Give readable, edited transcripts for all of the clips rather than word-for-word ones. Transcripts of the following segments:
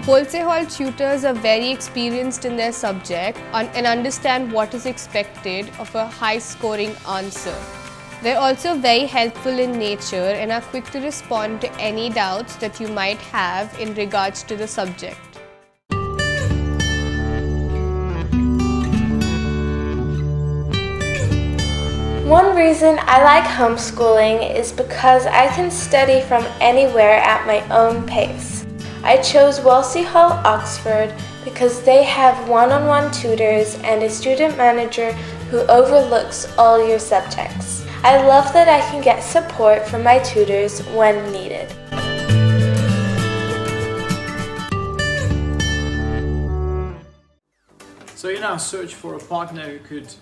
Wolsey Hall tutors are very experienced in their subject and understand what is expected of a high-scoring answer. They're also very helpful in nature and are quick to respond to any doubts that you might have in regards to the subject. One reason I like homeschooling is because I can study from anywhere at my own pace. I chose Wolsey Hall Oxford because they have one-on-one tutors and a student manager who overlooks all your subjects. I love that I can get support from my tutors when needed. So in our search for a partner who could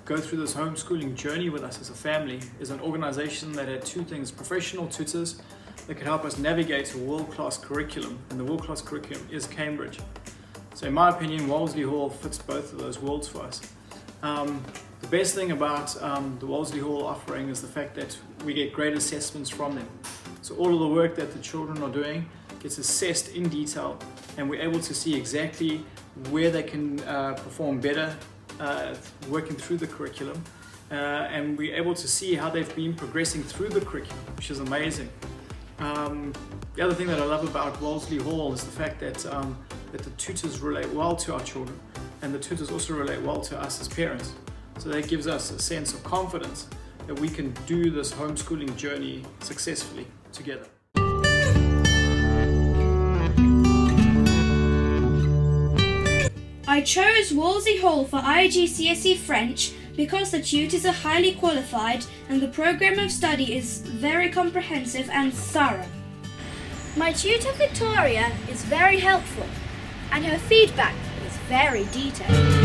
go through this homeschooling journey with us as a family is an organization that had two things: professional tutors that could help us navigate a world-class curriculum, and the world-class curriculum is Cambridge. So in my opinion, Wolsey Hall fits both of those worlds for us. The best thing about the Wolsey Hall offering is the fact that we get great assessments from them. So all of the work that the children are doing gets assessed in detail, and we're able to see exactly where they can perform better working through the curriculum, and we're able to see how they've been progressing through the curriculum, which is amazing. The other thing that I love about Wolsey Hall is the fact that the tutors relate well to our children, and the tutors also relate well to us as parents. So that gives us a sense of confidence that we can do this homeschooling journey successfully together. I chose Wolsey Hall for IGCSE French because the tutors are highly qualified and the programme of study is very comprehensive and thorough. My tutor Victoria is very helpful and her feedback is very detailed.